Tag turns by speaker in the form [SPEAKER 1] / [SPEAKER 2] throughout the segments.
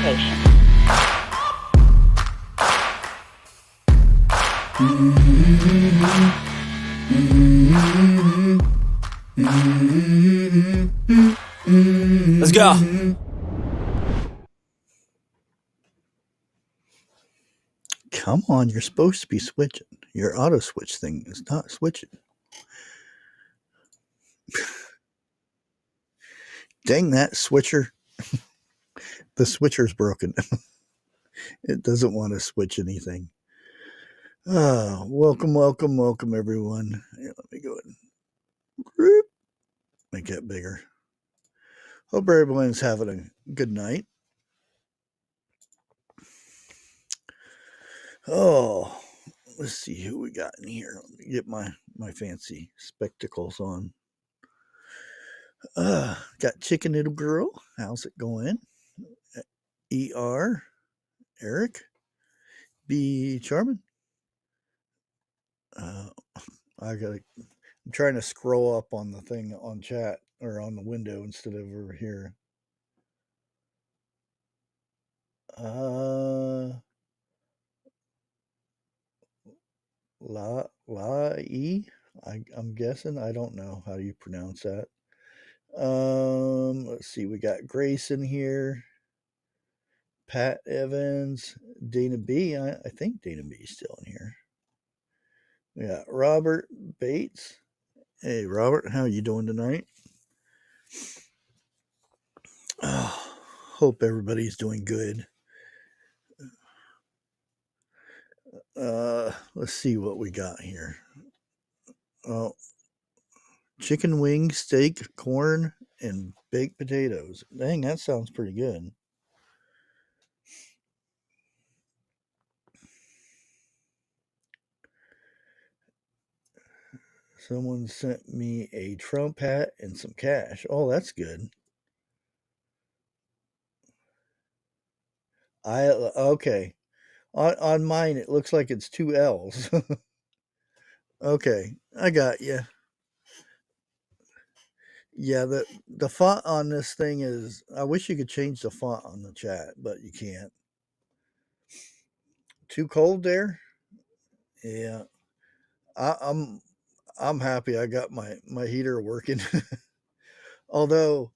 [SPEAKER 1] location.
[SPEAKER 2] Let's go.
[SPEAKER 3] Come on, you're supposed to be switching. Your auto switch thing is not switching. Dang that switcher. The switcher's broken. It doesn't want to switch anything. Welcome, everyone. Here, let me go ahead and make that bigger. Hope everyone's having a good night. Oh, let's see who we got in here. Let me get my fancy spectacles on. Got Chicken Noodle Girl. How's it going? ER, Eric, B Charmin. I'm trying to scroll up on the thing on chat or on the window instead of over here. I'm guessing. I don't know how you pronounce that. Let's see. We got Grace in here. Pat Evans, Dana B. I think Dana B is still in here. We got Robert Bates. Hey, Robert, how you doing tonight? Hope everybody's doing good. Let's see what we got here. Oh, chicken wings, steak, corn, and baked potatoes. Dang, that sounds pretty good. Someone sent me a Trump hat and some cash. Oh, that's good. Okay. On mine, it looks like it's 2 L's. Okay, I got you. Yeah, the font on this thing is. I wish you could change the font on the chat, but you can't. Too cold there? Yeah, I'm happy I got my heater working. Although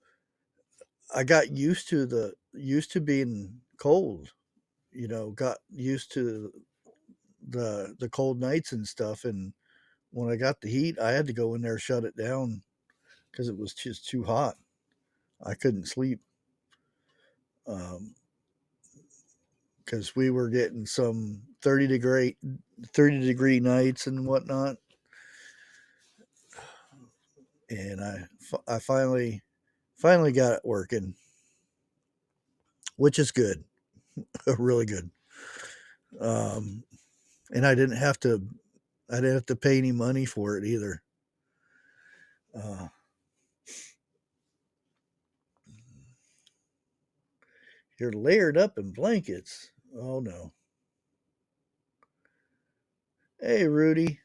[SPEAKER 3] I got used to being cold. Got used to the cold nights and stuff, and when I got the heat, I had to go in there shut it down because it was just too hot. I couldn't sleep because we were getting some 30-degree nights and whatnot. And I finally got it working, which is good, really good. And I didn't have to pay any money for it either. You're layered up in blankets. Oh no. Hey Rudy,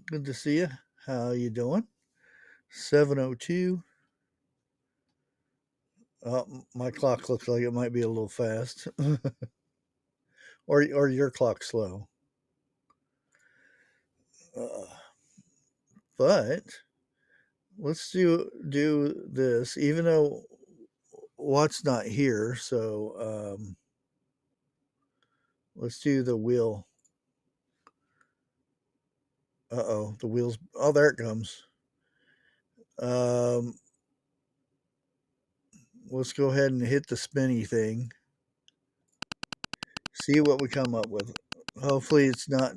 [SPEAKER 3] good to see you. How you doing? 7:02. My clock looks like it might be a little fast, or your clock's slow. But let's do this, even though Watt's not here. So let's do the wheel. The wheels. Oh, there it comes. Let's go ahead and hit the spinny thing. See what we come up with. Hopefully it's not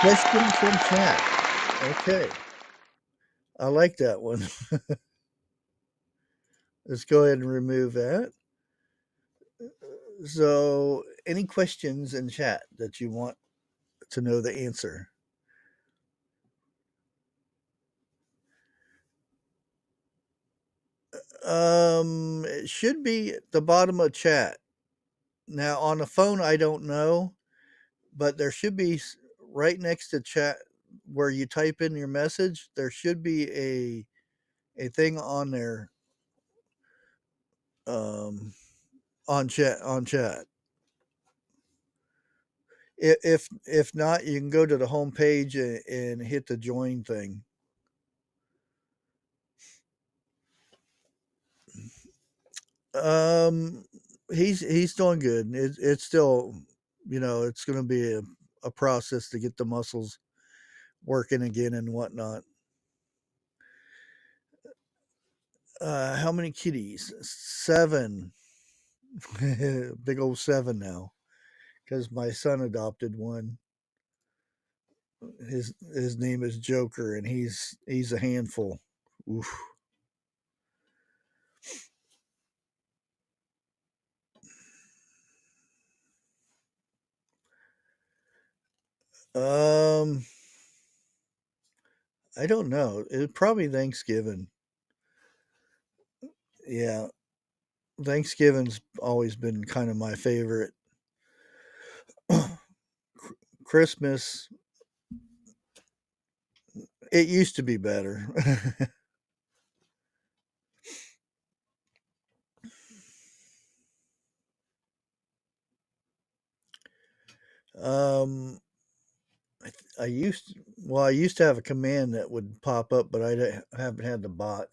[SPEAKER 3] question from chat. Okay. I like that one. Let's go ahead and remove that. So, any questions in chat that you want to know the answer? It should be at the bottom of chat. Now, on the phone, I don't know, but there should be right next to chat where you type in your message. There should be a thing on there, um, on chat. If not, you can go to the home page and hit the join thing. Um, he's doing good. It's still, it's going to be a process to get the muscles working again and whatnot. How many kitties? 7. Big old 7 now. Because my son adopted one. His name is Joker, and he's a handful. Oof. Um, I don't know. It probably Thanksgiving. Yeah, Thanksgiving's always been kind of my favorite. Christmas, it used to be better. um, I used to have a command that would pop up, but haven't had the bot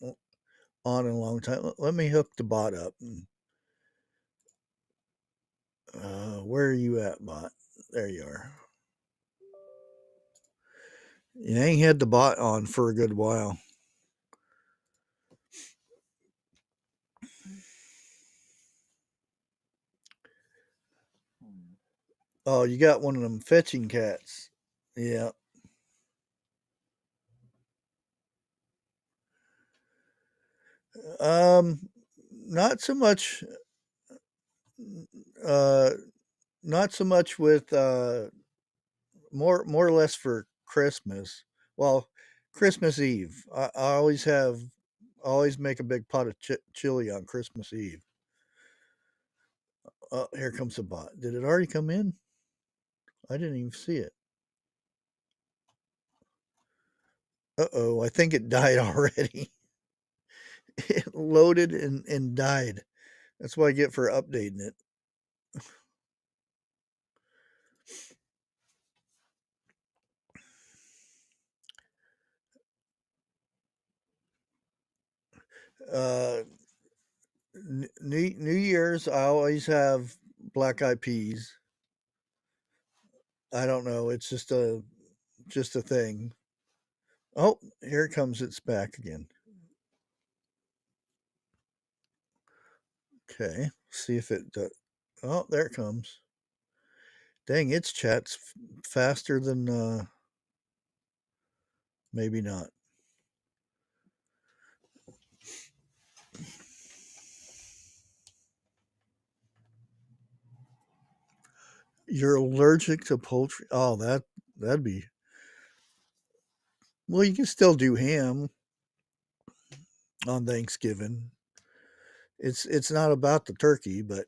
[SPEAKER 3] on in a long time. Let me hook the bot up. Where are you at, bot? There you are. You ain't had the bot on for a good while. Oh, you got one of them fetching cats. Yeah. Um, not so much. Uh, not so much with more or less for Christmas. Well, Christmas Eve. I always make a big pot of chili on Christmas Eve. Here comes the bot. Did it already come in? I didn't even see it. Uh-oh, I think it died already. It loaded and died. That's what I get for updating it. Uh, New Year's, I always have black eyed peas. I don't know. It's just a thing. Oh, here it comes. It's back again. Okay, see if it does. Oh, there it comes. Dang, its chat's faster than maybe not. You're allergic to poultry? Oh, that'd be. Well, you can still do ham on Thanksgiving. It's not about the turkey, but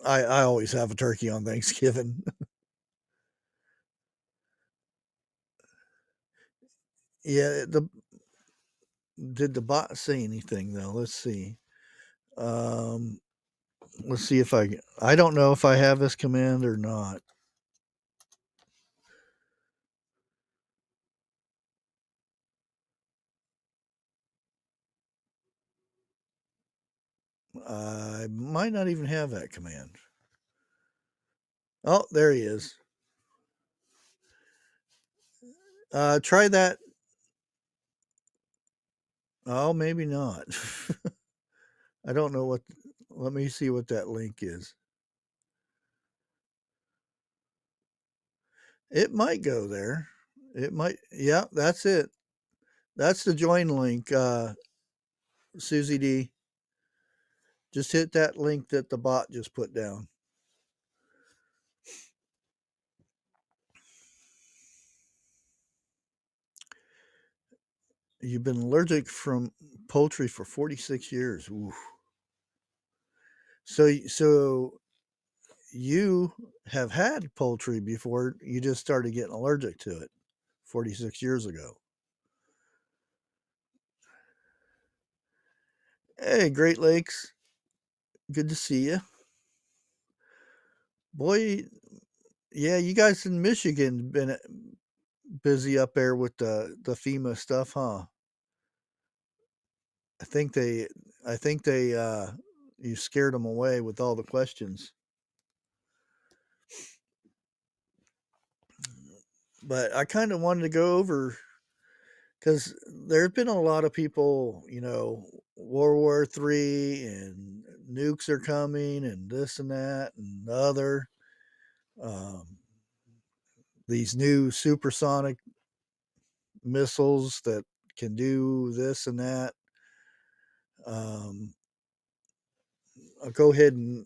[SPEAKER 3] I always have a turkey on Thanksgiving. Yeah, the did the bot say anything though? Let's see. Um, let's see if I don't know if I have this command or not. I might not even have that command. Oh, there he is. Try that. Oh, maybe not. I don't know what. Let me see what that link is. It might go there. It might. Yeah, that's it. That's the join link. Susie D. Just hit that link that the bot just put down. You've been allergic from poultry for 46 years. Oof. So you have had poultry before you just started getting allergic to it 46 years ago. Hey, Great Lakes. Good to see you. Boy, yeah, you guys in Michigan been busy up there with the FEMA stuff, huh? I think they I think they you scared them away with all the questions. But I kind of wanted to go over because there's been a lot of people, World War III and nukes are coming and this and that and the other. Um, these new supersonic missiles that can do this and that. Um, I'll go ahead and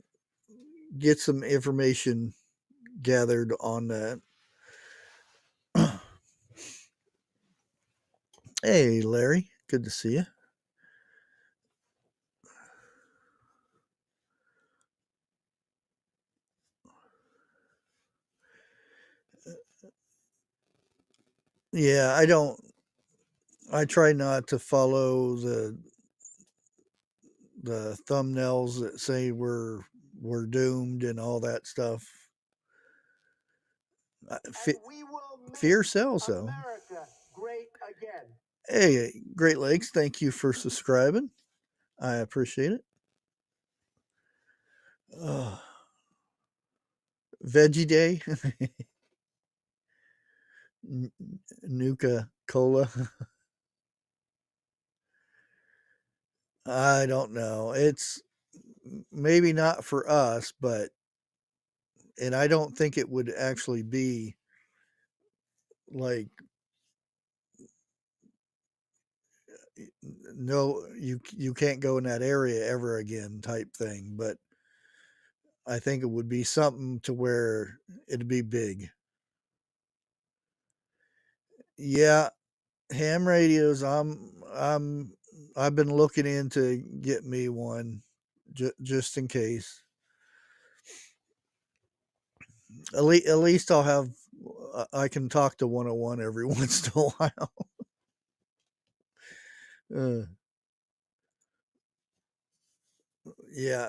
[SPEAKER 3] get some information gathered on that. Hey, Larry, good to see you. Yeah, I don't. I try not to follow the thumbnails that say we're doomed and all that stuff. Fear sells, though. Great again. Hey, Great Lakes, thank you for subscribing. I appreciate it. Uh, Veggie Day, Nuka Cola. I don't know. It's maybe not for us, but and I don't think it would actually be like no, you can't go in that area ever again type thing. But I think it would be something to where it'd be big. Yeah, ham radios. I've been looking into get me one just in case. At least I'll have I can talk to 101 every once in a while. uh, yeah,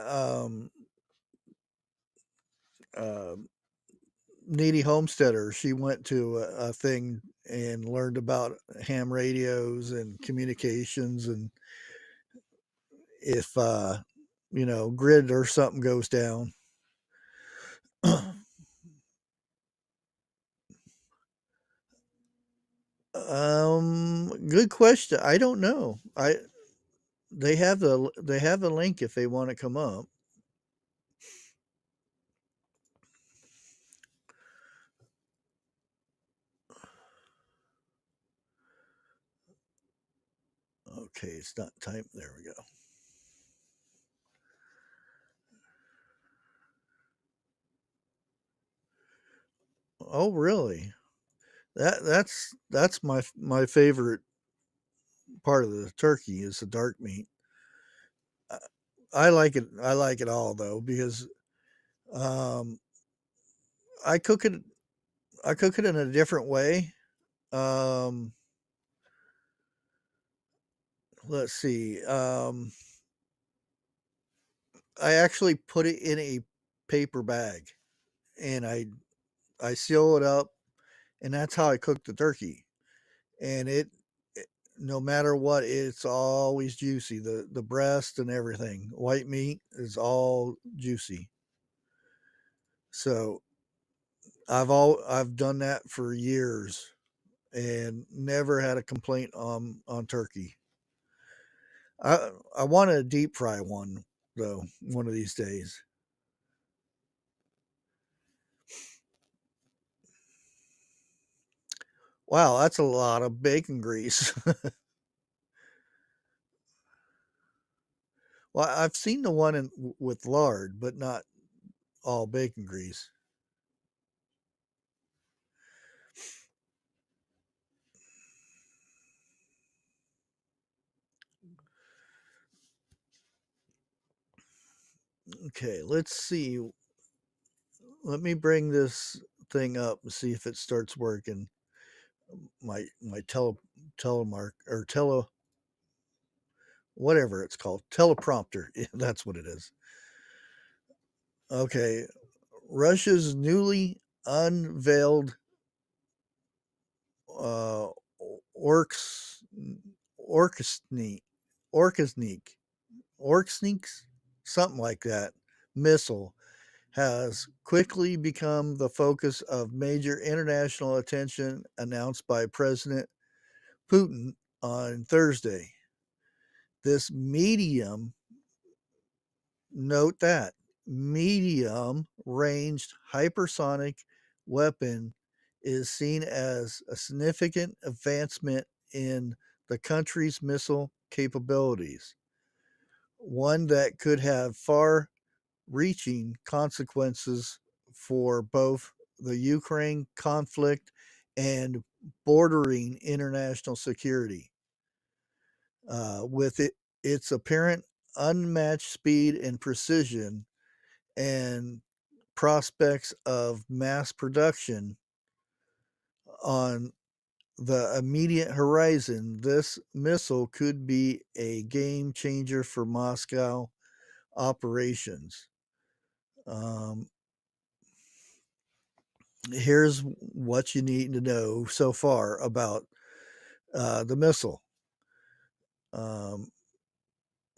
[SPEAKER 3] uh, Needy Homesteader. She went to a thing and learned about ham radios and communications, and if grid or something goes down. Good question. I don't know. I They have the link if they want to come up. Okay, it's not time. There we go. Oh, really? That's my favorite part of the turkey is the dark meat. I, I like it. I like it all though because um, I cook it. I cook it in a different way. Um, let's see. I actually put it in a paper bag and I seal it up, and that's how I cook the turkey. And no matter what, it's always juicy. The breast and everything, white meat is all juicy. So I've done that for years and never had a complaint on turkey. I want to deep fry one though one of these days. Wow, that's a lot of bacon grease. Well, I've seen the one with lard, but not all bacon grease. Okay, let's see. Let me bring this thing up and see if it starts working. My telemark or tele whatever it's called, teleprompter. That's what it is. Okay, Russia's newly unveiled uh, orcs, orksneak, orksneak, orksneaks, something like that, missile has quickly become the focus of major international attention, announced by President Putin on Thursday. This note that, medium ranged hypersonic weapon is seen as a significant advancement in the country's missile capabilities, one that could have far reaching consequences for both the Ukraine conflict and bordering international security. With its apparent unmatched speed and precision and prospects of mass production on the immediate horizon, this missile could be a game changer for Moscow operations. Um, Here's what you need to know so far about the missile.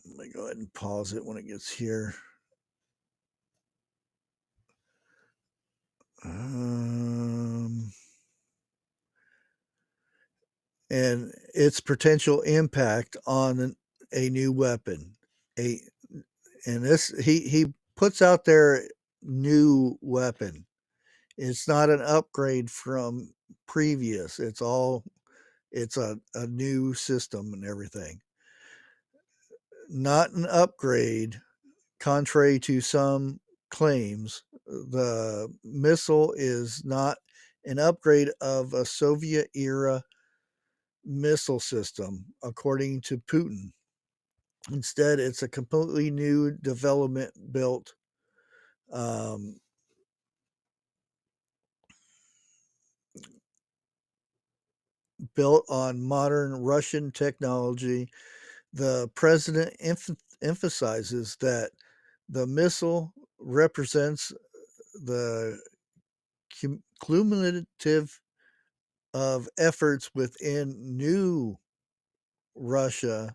[SPEAKER 3] Let me go ahead and pause it when it gets here. Um, and its potential impact on a new weapon. A and this he puts out their new weapon. It's not an upgrade from previous. It's a new system and everything. Not an upgrade, contrary to some claims. The missile is not an upgrade of a Soviet era missile system, according to Putin. Instead, it's a completely new development um, built on modern Russian technology. The president emphasizes that the missile represents the cumulative of efforts within new Russia,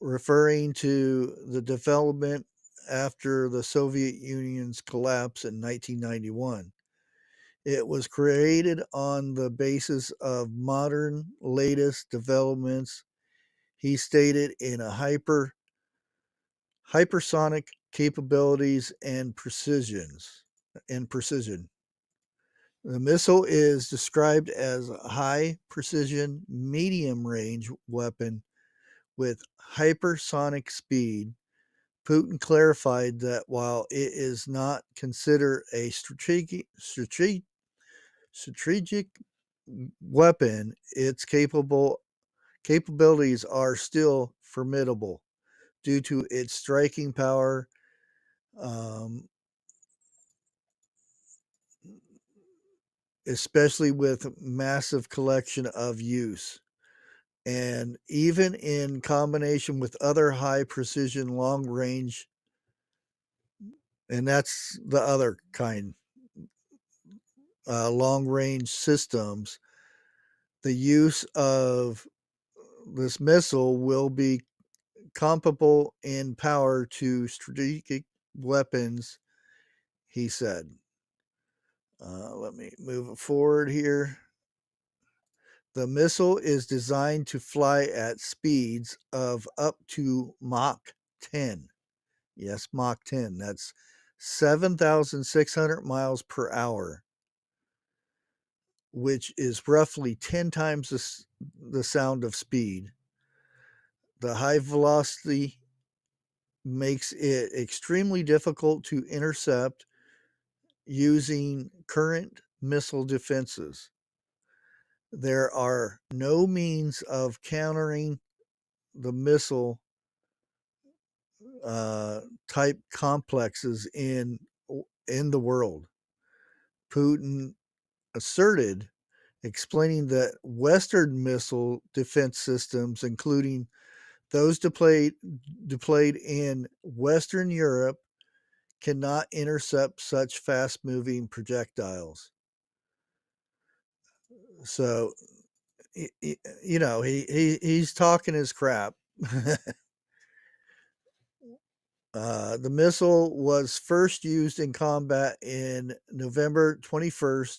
[SPEAKER 3] referring to the development after the Soviet Union's collapse in 1991. It was created on the basis of modern latest developments, he stated, in a hypersonic capabilities and precision. The missile is described as a high precision, medium range weapon with hypersonic speed. Putin clarified that while it is not considered a strategic weapon, its capabilities are still formidable due to its striking power, um, especially with massive collection of use. And even in combination with other high precision long range, and that's the other kind, long range systems, the use of this missile will be comparable in power to strategic weapons, he said. Let me move it forward here. The missile is designed to fly at speeds of up to Mach 10. Yes, Mach 10. That's 7,600 miles per hour, which is roughly 10 times the sound of speed. The high velocity makes it extremely difficult to intercept using current missile defenses. There are no means of countering the missile type complexes in the world, Putin asserted, explaining that Western missile defense systems, including those deployed in Western Europe cannot intercept such fast-moving projectiles. So, he's talking his crap. The missile was first used in combat in November 21st,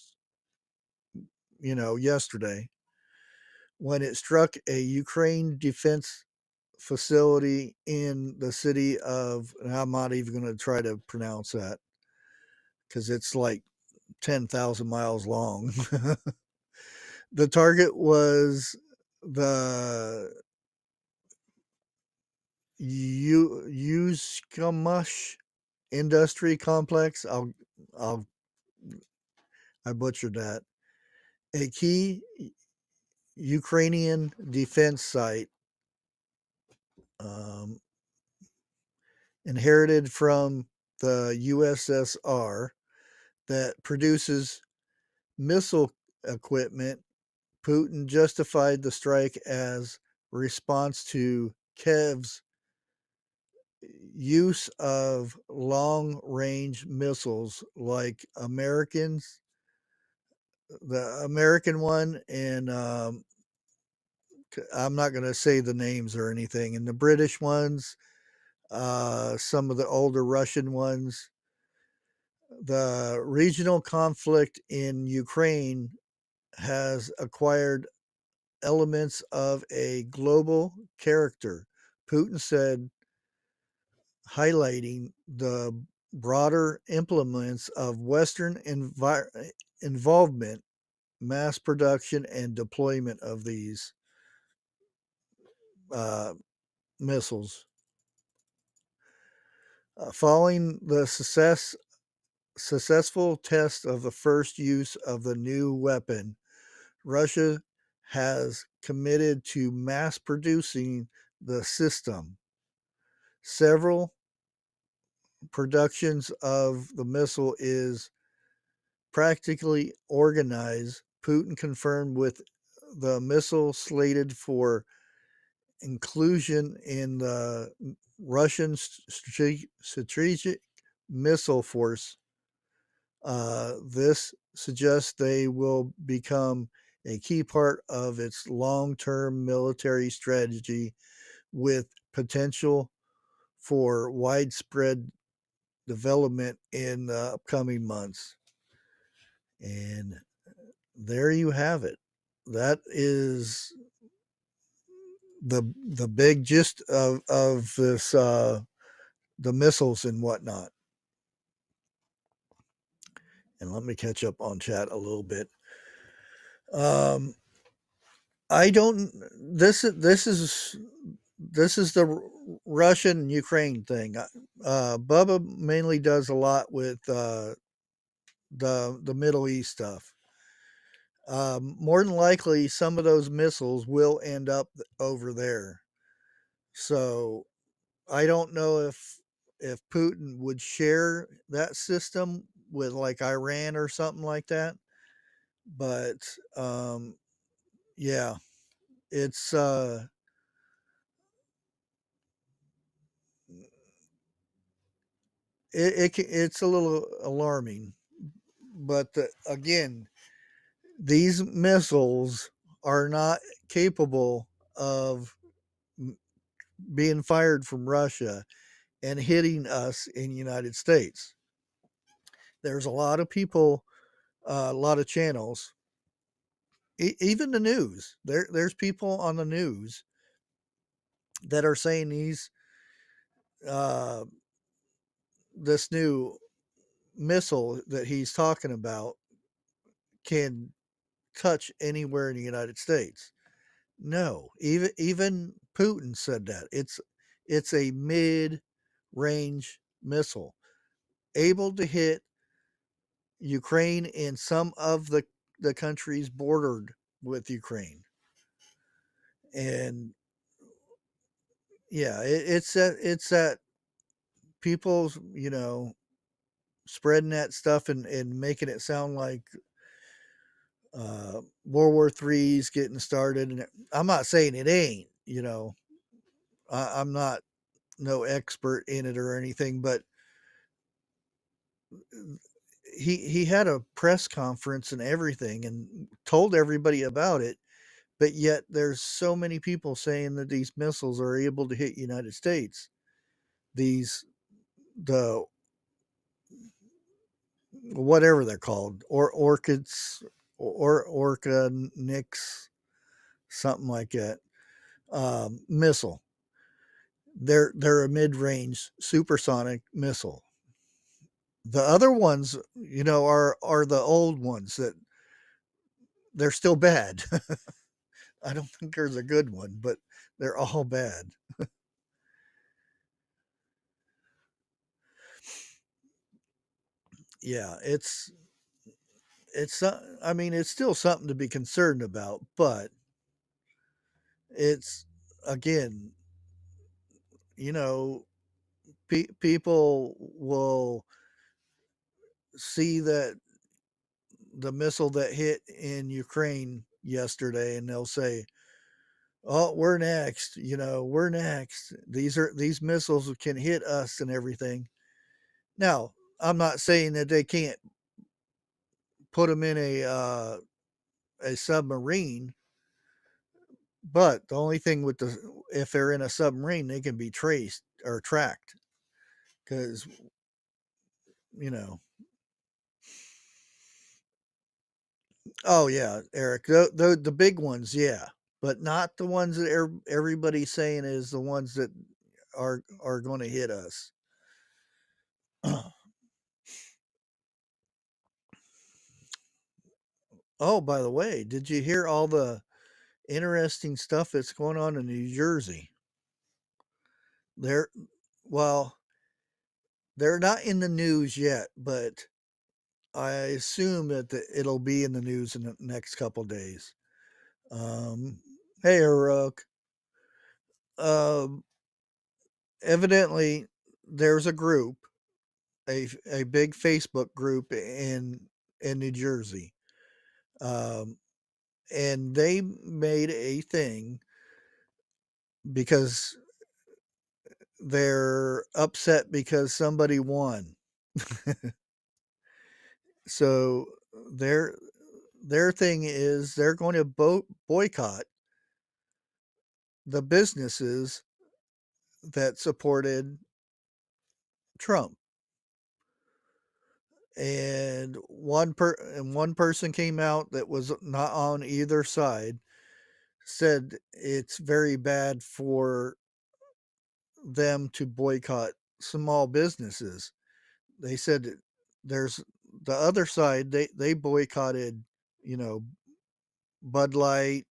[SPEAKER 3] yesterday, when it struck a Ukraine defense facility in the city of, and I'm not even going to try to pronounce that because it's like 10,000 miles long. The target was the Yuskamash industry complex. I'll I butchered that. A key Ukrainian defense site, um, inherited from the USSR, that produces missile equipment. Putin justified the strike as response to Kiev's use of long range missiles like the American one, and I'm not going to say the names or anything, and the British ones, some of the older Russian ones. The regional conflict in Ukraine has acquired elements of a global character, Putin said, highlighting the broader implements of Western involvement, mass production, and deployment of these uh, missiles. Following the successful test of the first use of the new weapon, Russia has committed to mass producing the system. Several productions of the missile is practically organized. Putin confirmed with the missile slated for inclusion in the Russian strategic missile force. This suggests they will become a key part of its long term military strategy with potential for widespread development in the upcoming months. And there you have it. That is the big gist of this, the missiles and whatnot. And let me catch up on chat a little bit. I don't. This is the Russian Ukraine thing. Bubba mainly does a lot with the Middle East stuff. More than likely, some of those missiles will end up over there. So I don't know if Putin would share that system with like Iran or something like that. But yeah, it's it's a little alarming. But again, these missiles are not capable of being fired from Russia and hitting us in the United States. There's a lot of people, a lot of channels, even the news. There's people on the news that are saying uh, this new missile that he's talking about can touch anywhere in the United States. No, even Putin said that it's a mid-range missile able to hit Ukraine and some of the countries bordered with Ukraine. And yeah, it's that people, spreading that stuff and making it sound like World War III is getting started. And I'm not saying it ain't, I'm not no expert in it or anything, but he had a press conference and everything and told everybody about it, but yet there's so many people saying that these missiles are able to hit United States. These the whatever they're called, or orchids, or orca nix, something like that. Missile. They're a mid-range supersonic missile. The other ones, are the old ones that they're still bad. I don't think there's a good one, but they're all bad. Yeah, I mean, it's still something to be concerned about, but it's again, you know, people will see that the missile that hit in Ukraine yesterday, and they'll say, "Oh, we're next. We're next. These missiles can hit us and everything." Now, I'm not saying that they can't put them in a submarine, but the only thing with the if they're in a submarine, they can be traced or tracked because you know. Oh yeah, Eric, the big ones, yeah, but not the ones that everybody's saying is the ones that are going to hit us. Oh, by the way, did you hear all the interesting stuff that's going on in New Jersey? They're well, they're not in the news yet, but I assume that it'll be in the news in the next couple days. Um, hey, Rook. Um, Evidently, there's a group, a big Facebook group in New Jersey, um, and they made a thing because they're upset because somebody won. So their their thing is they're going to boycott the businesses that supported Trump. And one person came out that was not on either side, said it's very bad for them to boycott small businesses. They said there's the other side, they boycotted, you know, Bud Light,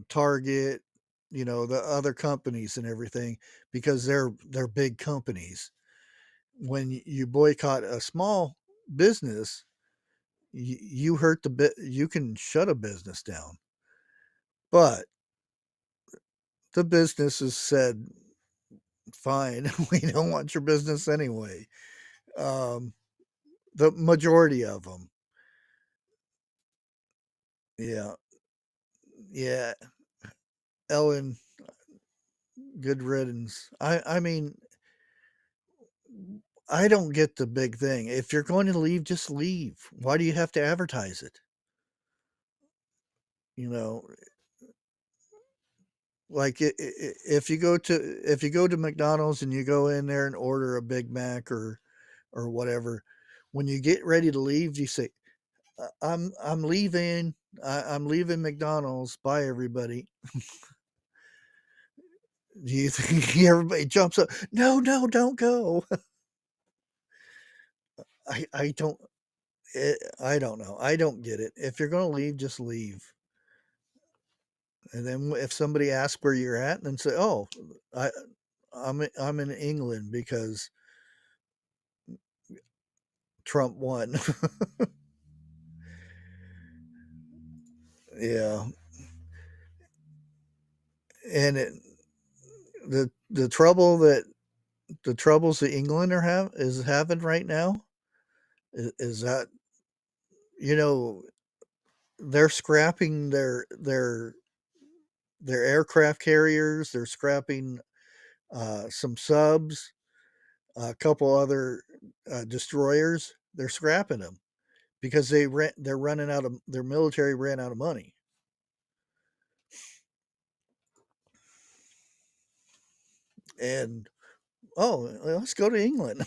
[SPEAKER 3] Target, the other companies and everything because they're big companies. When you boycott a small business, you hurt the bit. You can shut a business down, but the businesses said, "Fine, we don't want your business anyway." Um, the majority of them, yeah, yeah. Ellen, good riddance. I mean, I don't get the big thing. If you're going to leave, just leave. Why do you have to advertise it? You know, like if you go to McDonald's and you go in there and order a Big Mac or whatever, when you get ready to leave, you say, I'm leaving. I'm leaving McDonald's. Bye, everybody." Do you think everybody jumps up? No, no, don't go. I don't. I don't know. I don't get it. If you're going to leave, just leave. And then if somebody asks where you're at, then say, "Oh, I I'm in England because Trump won." Yeah, and the trouble that the troubles that England is having right now is that you know they're scrapping their their aircraft carriers. They're scrapping some subs, a couple other destroyers. They're scrapping them because they're running out of their military ran out of money. And oh, let's go to England.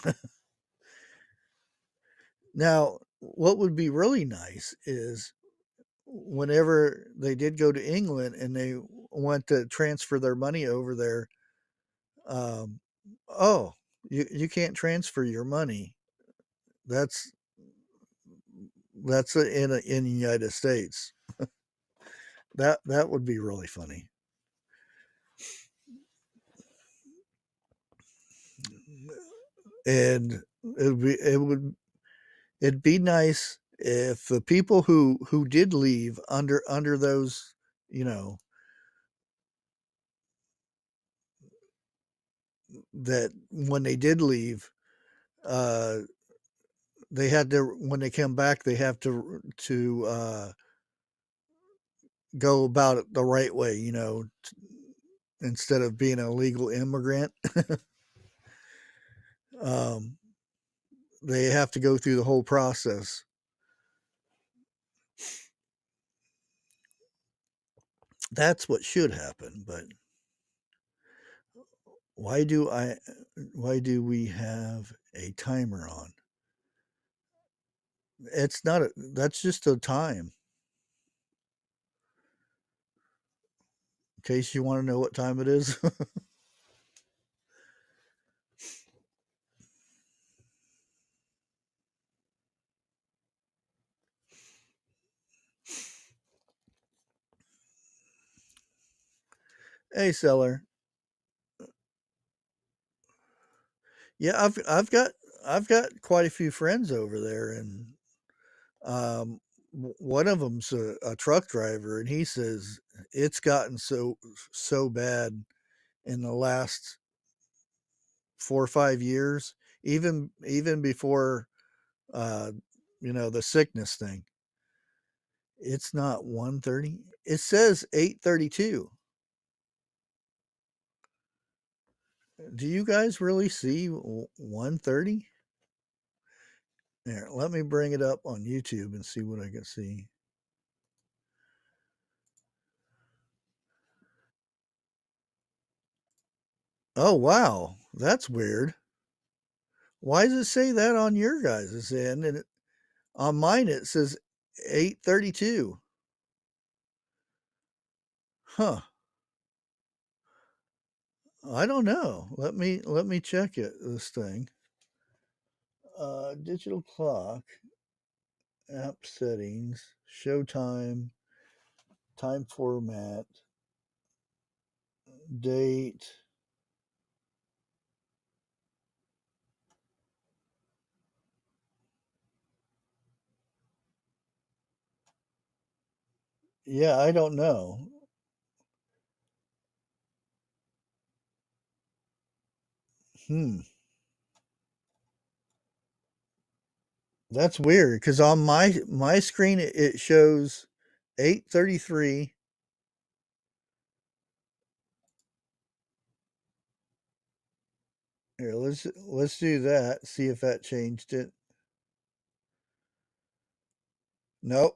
[SPEAKER 3] Now, what would be really nice is whenever they did go to England and they want to transfer their money over there, um, oh, you can't transfer your money. That's that's in the United States. That would be really funny. And it'd be nice if the people who did leave under those, you know, that when they did leave, uh, they had to when they come back they have to go about it the right way, you know, instead of being a legal immigrant. um, they have to go through the whole process. That's what should happen, but why do I why do we have a timer on? It's not a that's just a time. In case you want to know what time it is. Hey seller. Yeah, I've got quite a few friends over there, and um, one of them's a truck driver, and he says it's gotten so bad in the last 4 or 5 years, even before uh, you know, the sickness thing. It's not 1:30. It says 8:32. Do you guys really see 1:30? Here, let me bring it up on YouTube and see what I can see. Oh wow, that's weird. Why does it say that on your guys' end and on mine it says 8:32? Huh. I don't know. Let me check it this thing. Digital clock, app settings, show time, time format, date. Yeah, I don't know. Hmm. That's weird because on my screen it shows 8:33. Here, let's do that. See if that changed it. Nope.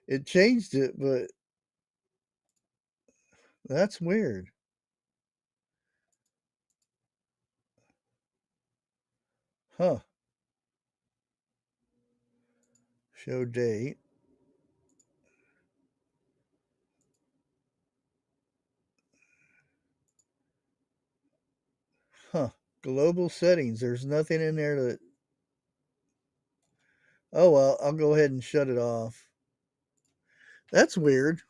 [SPEAKER 3] It changed it, but that's weird. Huh. Show date. Huh. Global settings. There's nothing in there that. Oh well, I'll go ahead and shut it off. That's weird.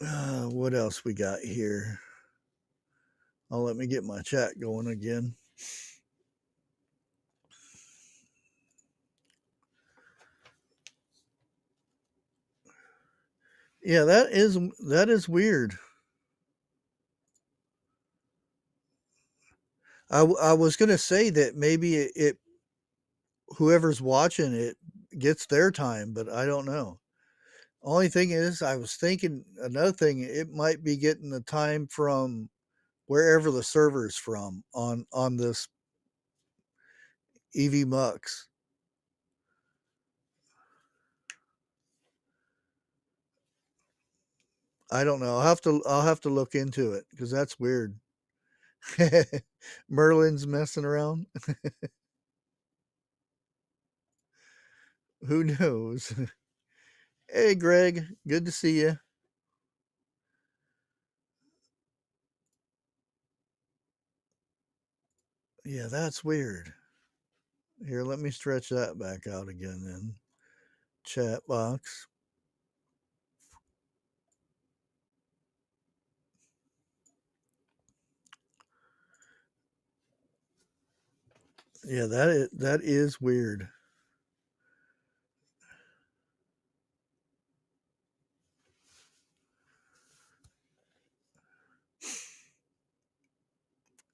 [SPEAKER 3] What else we got here? Oh, let me get my chat going again. Yeah, that is weird. I was gonna say that maybe it whoever's watching it gets their time, but I don't know. Only thing is, I was thinking another thing. It might be getting the time from wherever the server's from on this EV Mux. I don't know. I'll have to look into it because that's weird. Merlin's messing around. Who knows? Hey, Greg. Good to see you. Yeah, that's weird. Here, let me stretch that back out again then. Chat box. Yeah, that is weird.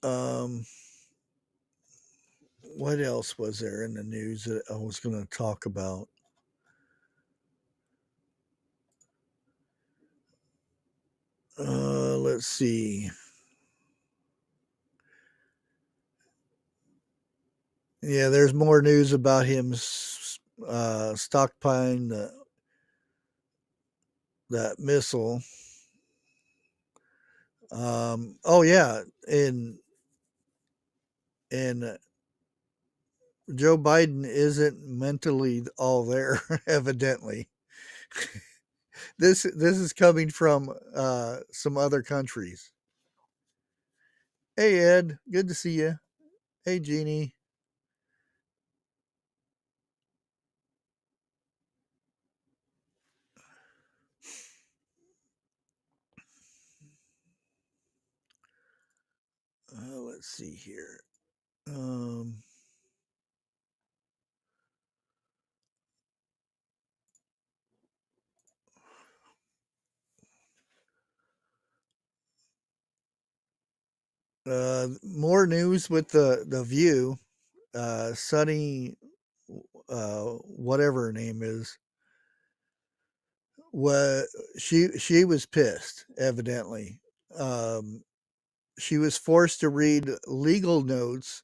[SPEAKER 3] Um, what else was there in the news that I was going to talk about? Let's see. Yeah, there's more news about him stockpiling that missile. Oh yeah, and Joe Biden isn't mentally all there, evidently. This is coming from some other countries. Hey Ed, good to see you. Hey Jeannie. Let's see here. Um, more news with the View. Sunny, whatever her name is, what she was pissed. Evidently, um, she was forced to read legal notes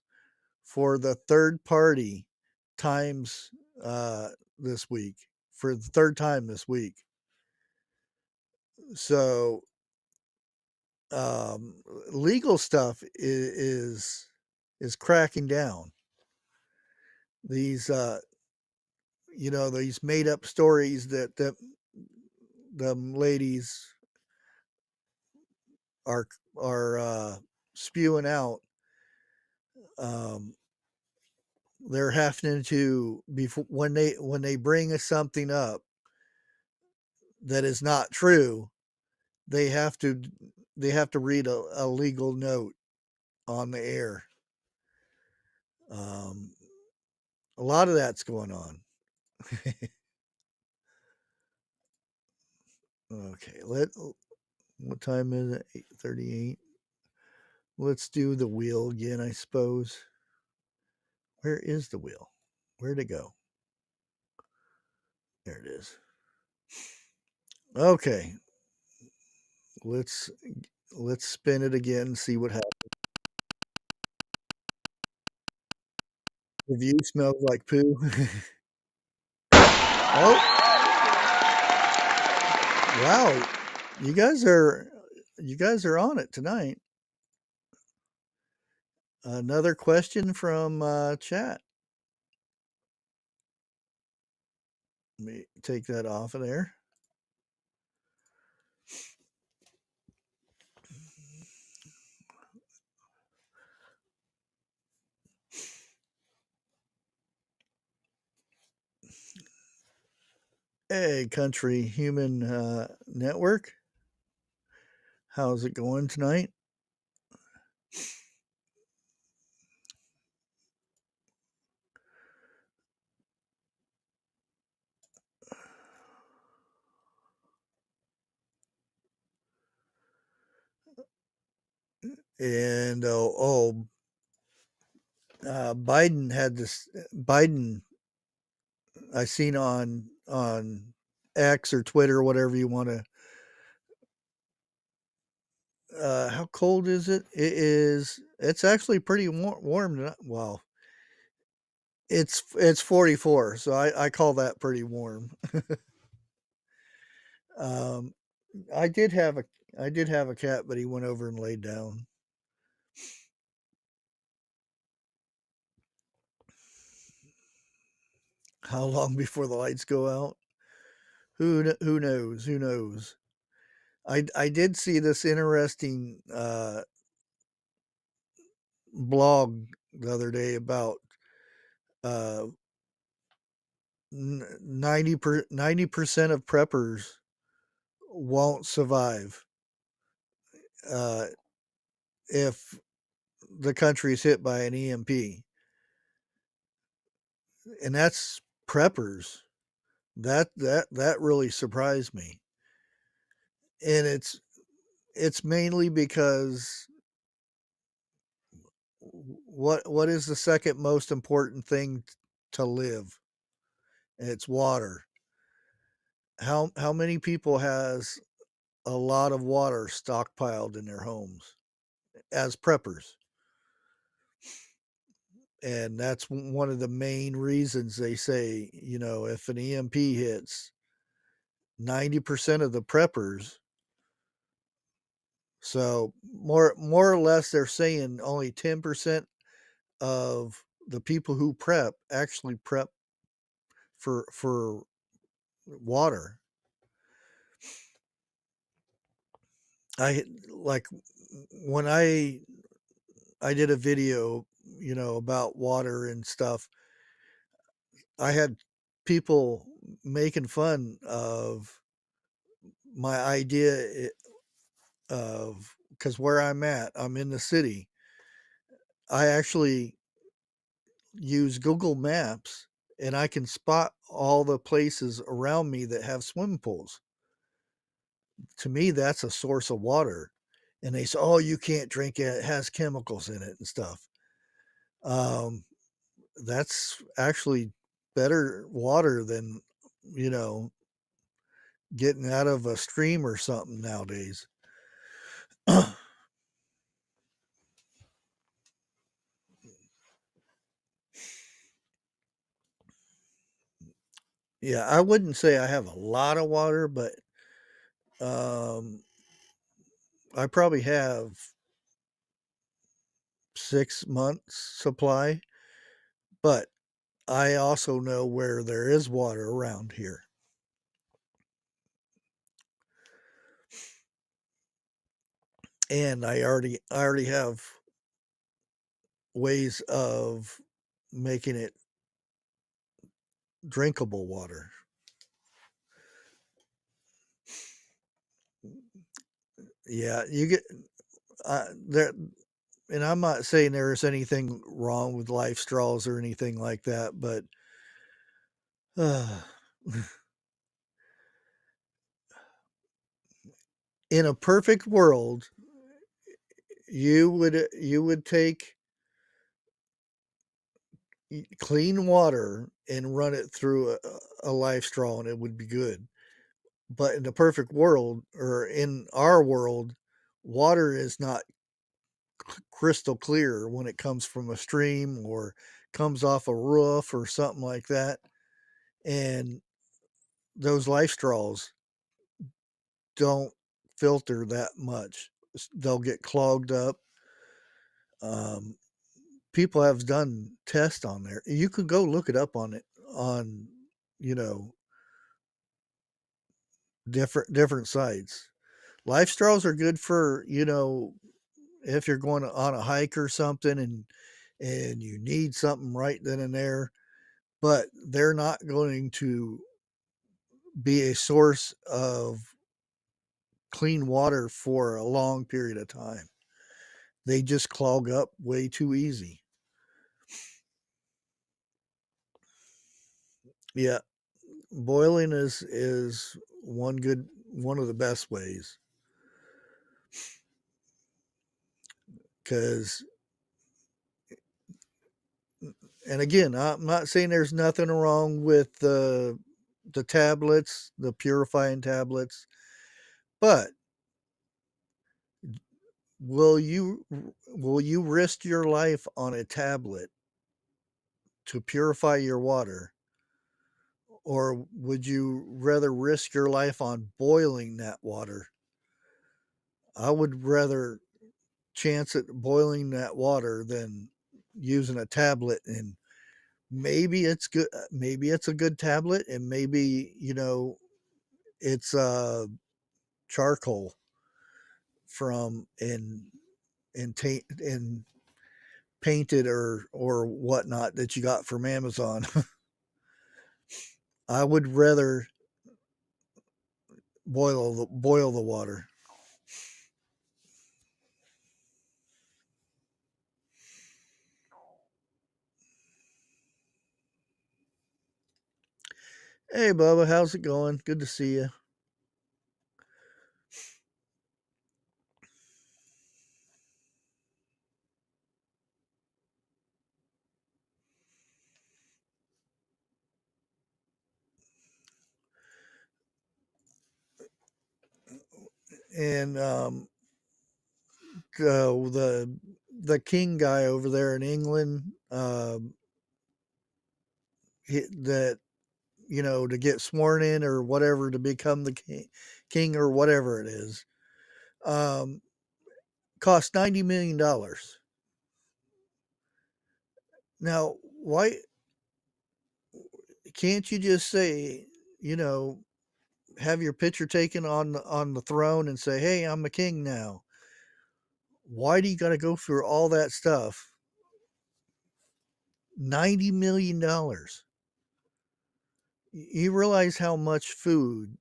[SPEAKER 3] for the third party times this week for the third time this week. So um, legal stuff is cracking down. These these made up stories that the ladies are are spewing out. Um, they're having to before when they bring something up that is not true, they have to they have to read a legal note on the air. Um, a lot of that's going on. Okay, what time is it? 8:38. Let's do the wheel again, I suppose. Where is the wheel? Where'd it go? There it is. Okay, let's let's spin it again and see what happens. The view smells like poo. Oh, wow. You guys are you guys are on it tonight. Another question from chat. Let me take that off of there. Hey, Country Human Network. How's it going tonight? And oh, Biden had this. Biden, I seen on X or Twitter, whatever you want to. How cold is it? It is. It's actually pretty warm. Well, it's 44, so I call that pretty warm. um, I did have a I did have a cat, but he went over and laid down. How long before the lights go out? Who knows? Who knows? I did see this interesting blog the other day about uh 90% of preppers won't survive uh if the country is hit by an EMP. And that's preppers. That really surprised me. And it's mainly because what is the second most important thing to live? It's water. How many people has a lot of water stockpiled in their homes as preppers? And that's one of the main reasons they say, if an EMP hits, 90% of the preppers, so more or less they're saying only 10% of the people who prep actually prep for water. I like when I did a video, about water and stuff. I had people making fun of my idea of, because where I'm in the city. I actually use Google Maps and I can spot all the places around me that have swimming pools. To me, that's a source of water. And they say, "Oh, you can't drink it; it has chemicals in it and stuff." Um, that's actually better water than you know getting out of a stream or something nowadays. Yeah, I wouldn't say I have a lot of water, but um, I probably have 6 months supply. But I also know where there is water around here. And I already have ways of making it drinkable water. Yeah, you get there, and I'm not saying there's anything wrong with life straws or anything like that, but uh, in a perfect world, you would take clean water and run it through a life straw, and it would be good. But in the perfect world, or in our world, water is not crystal clear when it comes from a stream or comes off a roof or something like that. And those life straws don't filter that much. They'll get clogged up. Um, People have done tests on there. You could go look it up on you know different sites. Life straws are good for if you're going on a hike or something and you need something right then and there, but they're not going to be a source of clean water for a long period of time. They just clog up way too easy. Yeah, boiling is one of the best ways, because And again, I'm not saying there's nothing wrong with the tablets, the purifying tablets, but will you will you risk your life on a tablet to purify your water, or would you rather risk your life on boiling that water? I would rather chance at boiling that water than using a tablet. And maybe it's good, maybe it's a good tablet, and maybe, it's charcoal from and taint and painted or whatnot that you got from Amazon. I would rather boil the water. Hey Bubba, how's it going? Good to see you. And the king guy over there in England, that to get sworn in or whatever to become the king or whatever it is, um, cost $90 million. Now, why can't you just say, you know, have your picture taken on the throne and say, "Hey, I'm a king now"? Why do you got to go through all that stuff? $90 million. You realize how much food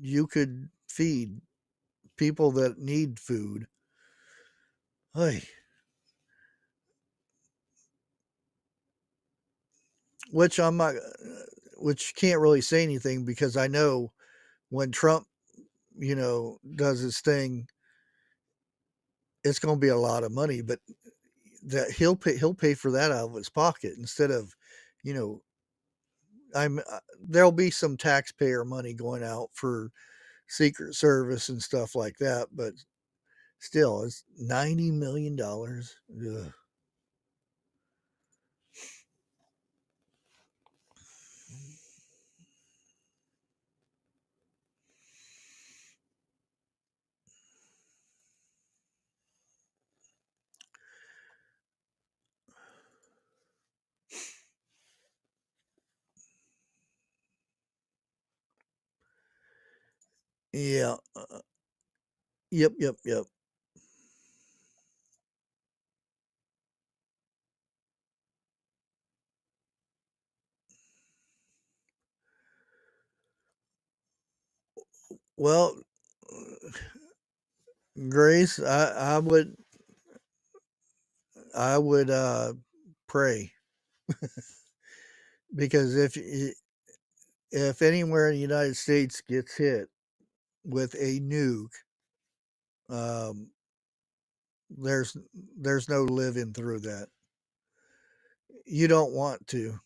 [SPEAKER 3] you could feed people that need food? Hey, which I'm not, which can't really say anything because I know when Trump, does his thing, it's going to be a lot of money, but that he'll pay for that out of his pocket instead of, you know, there'll be some taxpayer money going out for Secret Service and stuff like that, but still, it's $90 million. Ugh. Yeah. Yep. Yep. Yep. Well, Grace, I would pray, because if anywhere in the United States gets hit with a nuke, um, there's there's no living through that. You don't want to.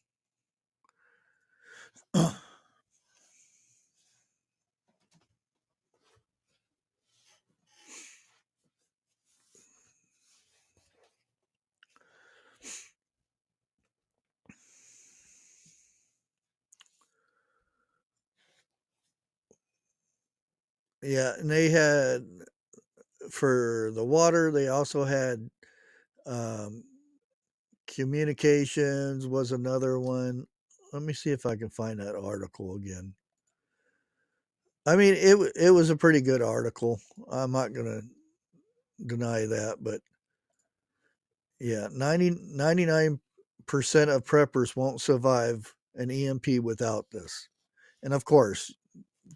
[SPEAKER 3] Yeah, and they had, for the water, they also had, um, communications was another one. Let me see if I can find that article again. I mean, it was a pretty good article. I'm not gonna deny that, but yeah, 99% of preppers won't survive an EMP without this. And of course,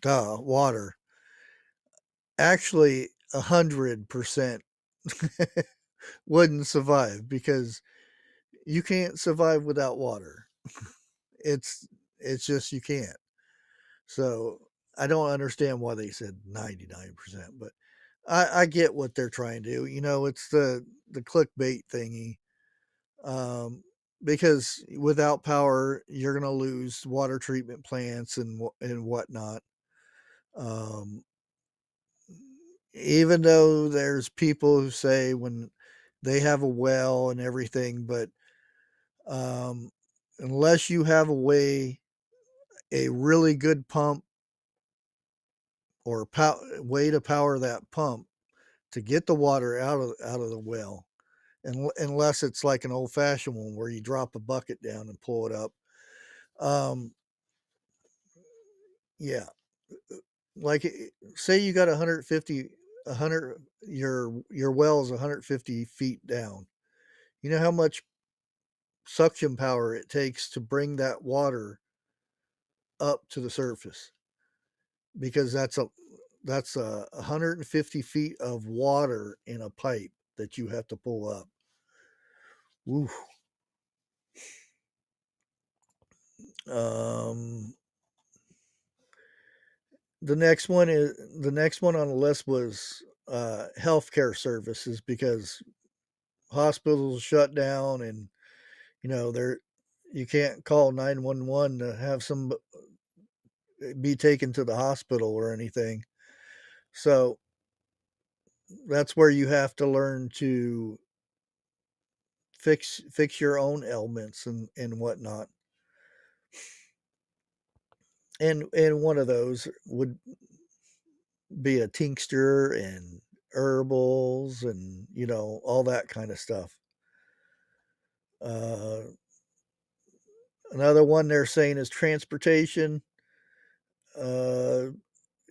[SPEAKER 3] duh, water. Actually, 100% wouldn't survive because you can't survive without water. It's it's just you can't. So I don't understand why they said 99%, but I get what they're trying to do. It's the clickbait thingy. Um, because without power, you're going to lose water treatment plants and whatnot. Um, Even though there's people who say when they have a well and everything, but um, unless you have a really good pump or way to power that pump to get the water out of the well, and unless it's like an old fashioned one where you drop a bucket down and pull it up. Um, yeah, like say you got 150, 100, your well is 150 feet down. You know how much suction power it takes to bring that water up to the surface, because that's 150 feet of water in a pipe that you have to pull up. Oof. Um, the next one on the list was healthcare services, because hospitals shut down, and they're you can't call 911 to have some be taken to the hospital or anything. So that's where you have to learn to fix your own ailments and whatnot. And one of those would be a tincture and herbals and all that kind of stuff. Uh, Another one they're saying is transportation. Uh,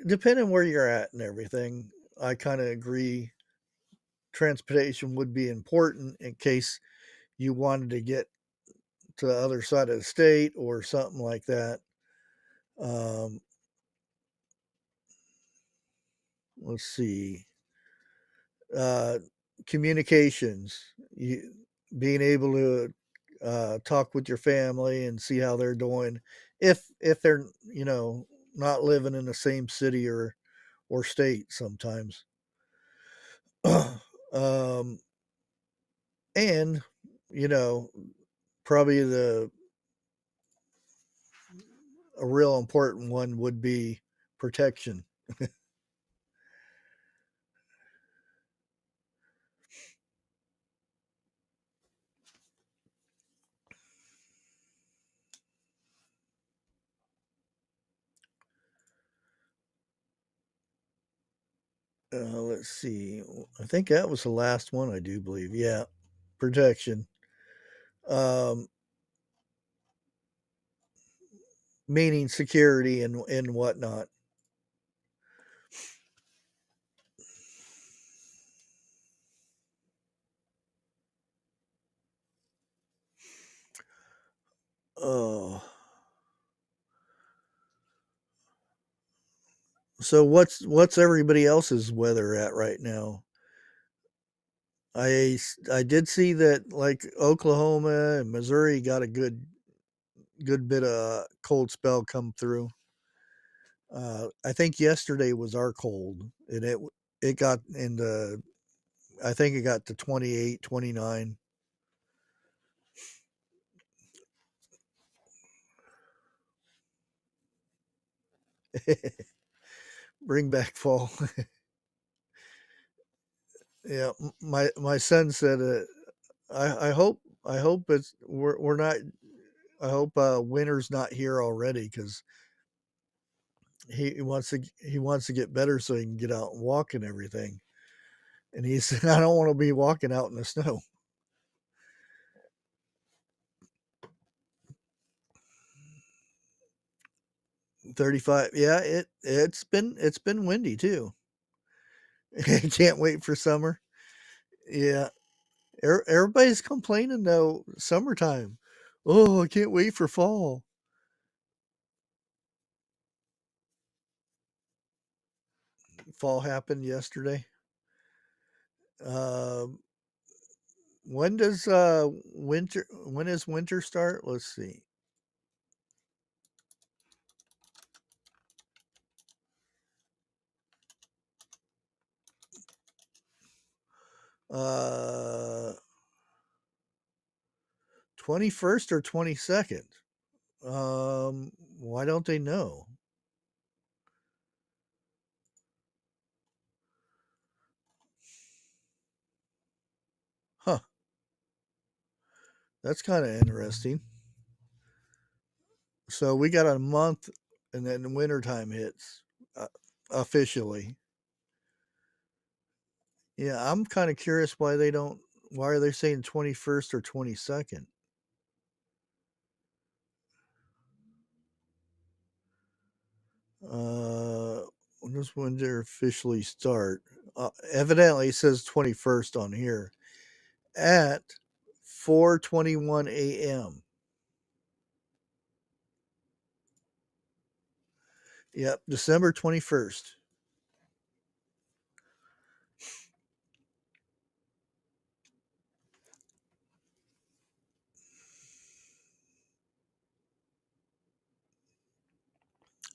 [SPEAKER 3] Depending where you're at and everything, I kind of agree. Transportation would be important in case you wanted to get to the other side of the state or something like that. Um, let's see. Uh, Communications, being able to talk with your family and see how they're doing, if they're not living in the same city or state sometimes. um, and you know probably the a real important one would be protection. Let's see. I think that was the last one. I do believe. Yeah, protection. Um, Meaning security and whatnot. Oh, so what's everybody else's weather at right now? I did see that like Oklahoma and Missouri got a good bit of cold spell come through. I think yesterday was our cold, and it got into, I think it got to 28, 29. Bring back fall. Yeah, my son said, I hope we're not. I hope winter's not here already, because he wants to get better so he can get out and walk and everything. And he said, I don't want to be walking out in the snow. 35. Yeah, it's been windy too. Can't wait for summer. Yeah, everybody's complaining though. Summertime. Oh, I can't wait for fall. Fall happened yesterday. Um, when does winter? When does winter start? Let's see. Uh, 21st or 22nd? Why don't they know? Huh. That's kind of interesting. So we got a month and then wintertime hits officially. Yeah, I'm kind of curious why they don't. Why are they saying 21st or 22nd? Uh, when does winter officially start? Evidently, it says 21st on here at 4:21 a.m. Yep, December 21st.